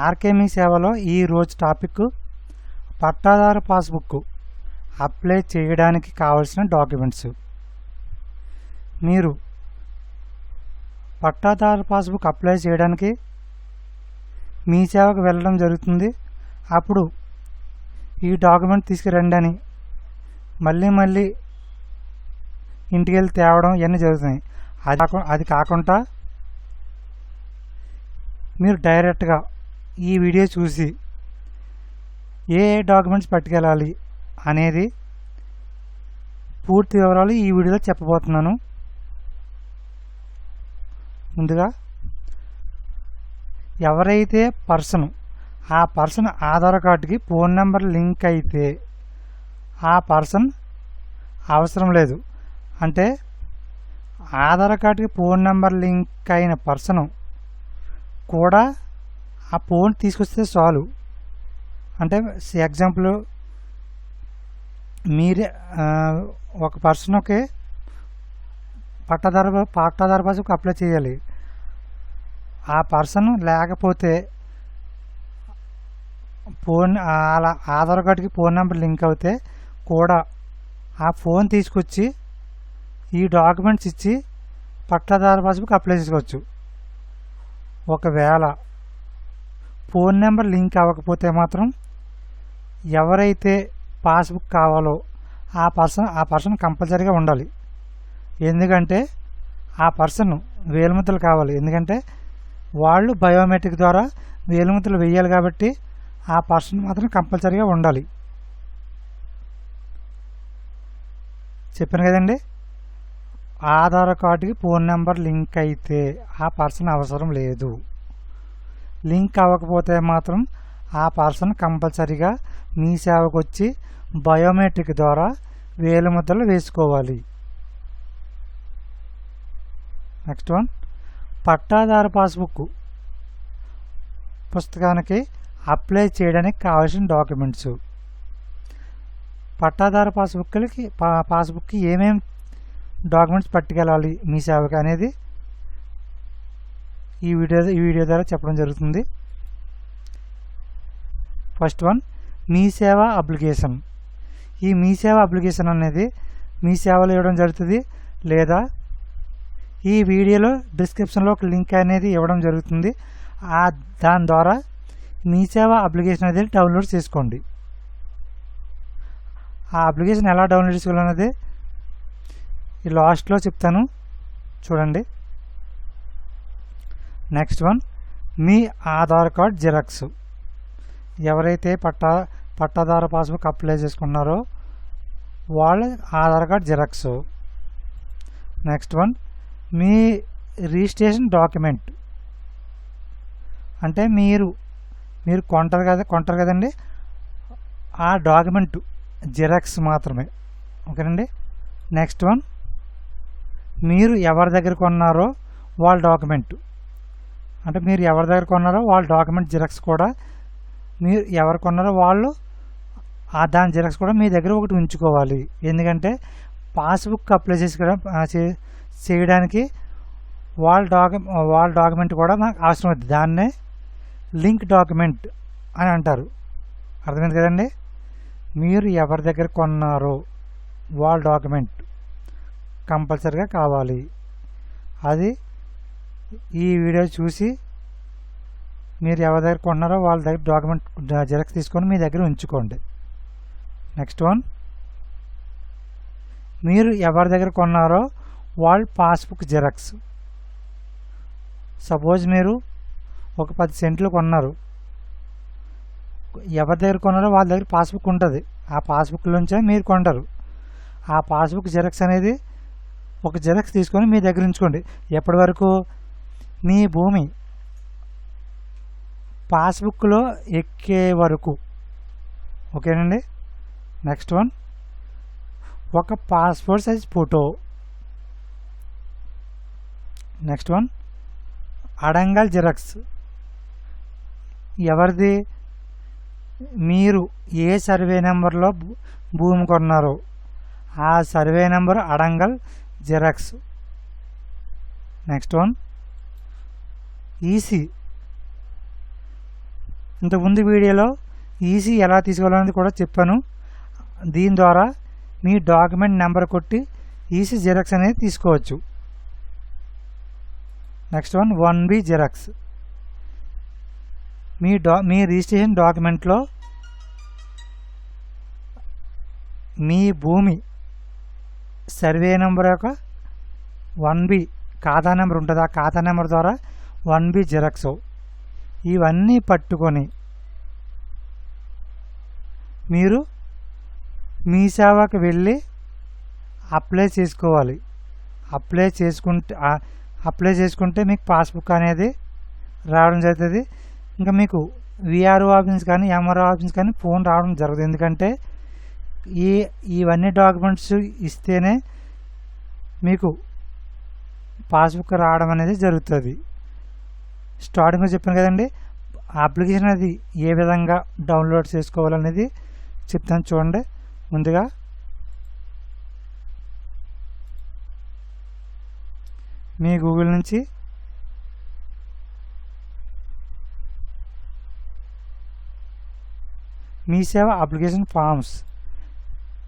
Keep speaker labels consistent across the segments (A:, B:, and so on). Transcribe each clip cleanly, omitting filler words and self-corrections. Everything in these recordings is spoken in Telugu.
A: ఆర్కే మీ సేవలో ఈరోజు టాపిక్ పట్టాదారు పాస్బుక్ అప్లై చేయడానికి కావలసిన డాక్యుమెంట్స్. మీరు పట్టాదారు పాస్బుక్ అప్లై చేయడానికి మీ సేవకు వెళ్ళడం జరుగుతుంది. అప్పుడు ఈ డాక్యుమెంట్ తీసుకురండి అని మళ్ళీ ఇంటికి వెళ్ళి తేవడం ఇవన్నీ జరుగుతున్నాయి. అది కాకుండా మీరు డైరెక్ట్గా ఈ వీడియో చూసి ఏ డాక్యుమెంట్స్ పట్టుకెళ్ళాలి అనేది పూర్తి వివరాలు ఈ వీడియోలో చెప్పబోతున్నాను. ముందుగా ఎవరైతే ఆ పర్సన్ ఆధార్ కార్డుకి ఫోన్ నెంబర్ లింక్ అయితే ఆ పర్సన్ అవసరం లేదు. అంటే ఆధార్ కార్డుకి ఫోన్ నెంబర్ లింక్ అయిన పర్సన్ కూడా ఆ ఫోన్ తీసుకొస్తే చాలు. అంటే ఎగ్జాంపుల్ మీరే ఒక పర్సన్కి పట్టాదారు పాస్బుక్ అప్లై చేయాలి. ఆ పర్సన్ లేకపోతే అలా ఆధార్ కార్డుకి ఫోన్ నెంబర్ లింక్ అవుతే కూడా ఆ ఫోన్ తీసుకొచ్చి ఈ డాక్యుమెంట్స్ ఇచ్చి పట్టాదారు పాస్బుక్ అప్లై చేసుకోవచ్చు. ఒకవేళ ఫోన్ నెంబర్ లింక్ అవ్వకపోతే మాత్రం ఎవరైతే పాస్బుక్ కావాలో ఆ పర్సన్ కంపల్సరీగా ఉండాలి. ఎందుకంటే ఆ పర్సన్ వేలిముద్రలు కావాలి. ఎందుకంటే వాళ్ళు బయోమెట్రిక్ ద్వారా వేలిముద్రలు వేయాలి కాబట్టి ఆ పర్సన్ మాత్రం కంపల్సరీగా ఉండాలి. చెప్పాను కదండి, ఆధార్ కార్డుకి ఫోన్ నెంబర్ లింక్ అయితే ఆ పర్సన్ అవసరం లేదు. లింక్ అవ్వకపోతే మాత్రం ఆ పర్సన్ కంపల్సరీగా మీ సేవకు వచ్చి బయోమెట్రిక్ ద్వారా వేలిముద్రలు వేసుకోవాలి. నెక్స్ట్ వన్, పట్టాదారు పాస్బుక్ పుస్తకానికి అప్లై చేయడానికి కావాల్సిన డాక్యుమెంట్స్. పట్టాదారు పాస్బుక్కి ఏమేమి డాక్యుమెంట్స్ పట్టుకెళ్ళాలి మీ సేవకి అనేది ఈ వీడియో ద్వారా చెప్పడం జరుగుతుంది. ఫస్ట్ వన్, మీ సేవ అప్లికేషన్. ఈ మీ సేవ అప్లికేషన్ అనేది మీ సేవలో ఇవ్వడం జరుగుతుంది, లేదా ఈ వీడియోలో డిస్క్రిప్షన్లో ఒక లింక్ అనేది ఇవ్వడం జరుగుతుంది. దాని ద్వారా మీ సేవ అప్లికేషన్ అనేది డౌన్లోడ్ చేసుకోండి. ఆ అప్లికేషన్ ఎలా డౌన్లోడ్ చేసుకోవాలనేది ఈ లాస్ట్లో చెప్తాను, చూడండి. నెక్స్ట్ వన్, మీ ఆధార్ కార్డ్ జిరాక్స్. ఎవరైతే పట్టాదారు పాస్బుక్ అప్లై చేసుకున్నారో వాళ్ళ Aadhaar card xerox. Next one, మీ రిజిస్ట్రేషన్ డాక్యుమెంట్. అంటే మీరు కొంటారు కదండి, ఆ డాక్యుమెంట్ జిరాక్స్ మాత్రమే. ఓకేనండి. నెక్స్ట్ వన్, మీరు ఎవరి దగ్గర కొన్నారో వాళ్ళ డాక్యుమెంట్. అంటే మీరు ఎవరి దగ్గర కొన్నారో వాళ్ళ డాక్యుమెంట్ జిరాక్స్ కూడా, మీరు ఎవరు కొన్నారో వాళ్ళు దాని జిరాక్స్ కూడా మీ దగ్గర ఒకటి ఉంచుకోవాలి. ఎందుకంటే పాస్బుక్ అప్లై చేయడానికి వాళ్ళ డాక్యుమెంట్ కూడా మనకు అవసరం అవుతుంది. దాన్నే లింక్ డాక్యుమెంట్ అని అంటారు. అర్థమైంది కదండి. మీరు ఎవరి దగ్గర కొన్నారో వాళ్ళ డాక్యుమెంట్ కంపల్సరీగా కావాలి. అది ఈ వీడియో చూసి మీరు ఎవరి దగ్గర కొన్నారో వాళ్ళ దగ్గర డాక్యుమెంట్ జిరాక్స్ తీసుకొని మీ దగ్గర ఉంచుకోండి. నెక్స్ట్ వన్, మీరు ఎవరి దగ్గర కొన్నారో వాళ్ళ పాస్బుక్ జిరాక్స్. సపోజ్ మీరు ఒక 10 సెంట్లు కొన్నారు, ఎవరి దగ్గర కొన్నారో వాళ్ళ దగ్గర పాస్బుక్ ఉంటుంది. ఆ పాస్బుక్లోంచే మీరు కొంటారు. ఆ పాస్బుక్ జిరాక్స్ అనేది ఒక జిరాక్స్ తీసుకొని మీ దగ్గర ఉంచుకోండి. ఎప్పటి వరకు? మీ భూమి పాస్బుక్లో ఎక్కే వరకు. ఓకేనండి. నెక్స్ట్ వన్, ఒక passport size photo. Next one, అడంగల్ జిరాక్స్. ఎవరిది? మీరు ఏ సర్వే నెంబర్లో భూమి కొన్నారో ఆ సర్వే నెంబర్ అడంగల్ జిరాక్స్. నెక్స్ట్ వన్, ఈసీ ఇంతకుముందు వీడియోలో ఈసీ ఎలా తీసుకోవాలనేది కూడా చెప్పాను. దీని ద్వారా మీ డాక్యుమెంట్ నెంబర్ కొట్టి ఈసీ జిరాక్స్ అనేది తీసుకోవచ్చు. Next one 1B xerox. మీ రిజిస్ట్రేషన్ డాక్యుమెంట్లో మీ భూమి సర్వే నెంబర్ యొక్క 1B ఖాతా నెంబర్ ఉంటుంది. ఆ ఖాతా నెంబర్ ద్వారా 1B జిరాక్స్ ఇవన్నీ పట్టుకొని మీరు మీ సేవకు వెళ్ళి అప్లై చేసుకోవాలి. అప్లై చేసుకుంటే మీకు పాస్బుక్ అనేది రావడం జరుగుతుంది. ఇంకా మీకు విఆర్ఓ ఆఫీస్ కానీ ఎంఆర్ఓ ఆఫీస్ కానీ ఫోన్ రావడం జరుగుతుంది. ఎందుకంటే ఇవన్నీ డాక్యుమెంట్స్ ఇస్తేనే మీకు పాస్బుక్ రావడం అనేది జరుగుతుంది. స్టార్టింగ్లో చెప్పాను కదండి, అప్లికేషన్ అది ఏ విధంగా డౌన్లోడ్ చేసుకోవాలనేది చెప్తాను చూడండి. ముందుగా మీ గూగుల్ నుంచి మీ సేవ అప్లికేషన్ ఫామ్స్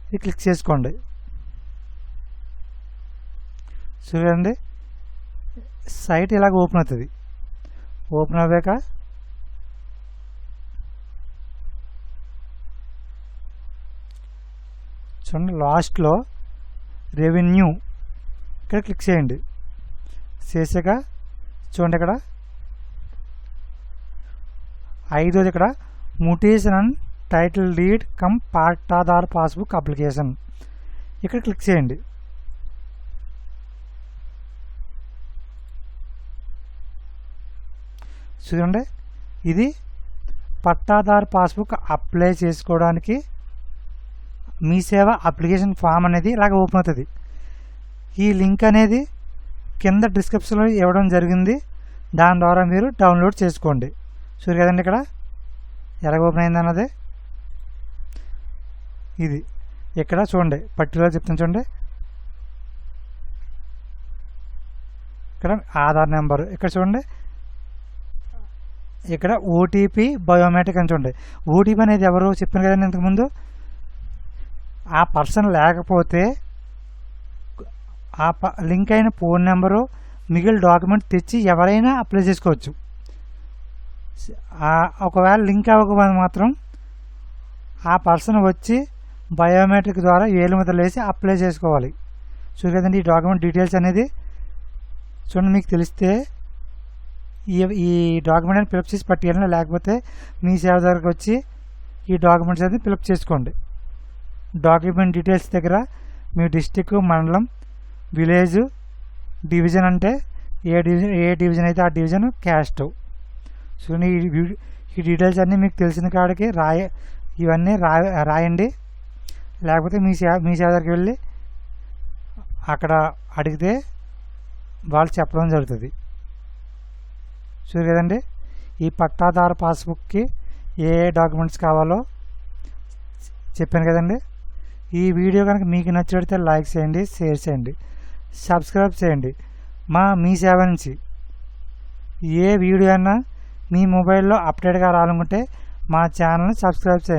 A: ఇది క్లిక్ చేసుకోండి. చూడండి, సైట్ ఇలాగ ఓపెన్ అవుతుంది. ఓపెన్ అవ్వాక చూడండి, లాస్ట్లో రెవెన్యూ ఇక్కడ క్లిక్ చేయండి. చేసాక చూడండి, ఇక్కడ 5వది ఇక్కడ mutation and title deed cum పట్టాదారు పాస్బుక్ అప్లికేషన్ ఇక్కడ క్లిక్ చేయండి. చూడండి, ఇది పట్టాదారు పాస్బుక్ అప్లై చేసుకోవడానికి మీ సేవ అప్లికేషన్ ఫామ్ అనేది ఇలాగ ఓపెన్ అవుతుంది. ఈ లింక్ అనేది కింద డిస్క్రిప్షన్లో ఇవ్వడం జరిగింది. దాని ద్వారా మీరు డౌన్లోడ్ చేసుకోండి. చూడు కదండి, ఇక్కడ ఎలాగ ఓపెన్ అయింది అన్నది ఇది. ఇక్కడ చూడండి, పర్టికులర్ చెప్తాను చూడండి. ఇక్కడ ఆధార్ నెంబర్, ఇక్కడ చూడండి, ఇక్కడ ఓటీపీ బయోమెట్రిక్ అని చూడండి. ఓటీపీ అనేది ఎవరు చెప్పాను కదండి ఇంతకుముందు, ఆ పర్సన్ లేకపోతే ఆ లింక్ అయిన ఫోన్ నెంబరు మిగిలిన డాక్యుమెంట్ తెచ్చి ఎవరైనా అప్లై చేసుకోవచ్చు. ఒకవేళ లింక్ అవ్వకపోతే మాత్రం ఆ పర్సన్ వచ్చి బయోమెట్రిక్ ద్వారా వేలిముద్రలు వేసి అప్లై చేసుకోవాలి. చూడు కదండి, ఈ డాక్యుమెంట్ డీటెయిల్స్ అనేది చూడండి. మీకు తెలిస్తే ఈ డాక్యుమెంట్ అని ఫిలప్ చేసి పట్టుకెళ్ళినా, లేకపోతే మీ సేవ దగ్గరకు వచ్చి ఈ డాక్యుమెంట్స్ అనేది ఫిలప్ చేసుకోండి. డాక్యుమెంట్ డీటెయిల్స్ దగ్గర మీ డిస్టిక్, మండలం, విలేజ్, డివిజన్ అంటే ఏ డివిజన్ అయితే ఆ డివిజన్, క్యాస్ట్. సో ఈ డీటెయిల్స్ అన్నీ మీకు తెలిసిన కాడికి ఇవన్నీ రాయండి. లేకపోతే మీ సేవ దగ్గరికి వెళ్ళి అక్కడ అడిగితే వాళ్ళు చెప్పడం జరుగుతుంది. చూడు కదండి, ఈ పట్టాదారు పాస్బుక్కి ఏ డాక్యుమెంట్స్ కావాలో చెప్పాను కదండి. ఈ వీడియో కనుక మీకు నచ్చినట్లయితే లైక్ చేయండి, షేర్ చేయండి, సబ్స్క్రైబ్ చేయండి. మీ సేవ నుంచి ఏ వీడియో అయినా మీ మొబైల్లో అప్డేట్గా రావాలనుకుంటే మా ఛానల్ని సబ్స్క్రైబ్ చేయండి.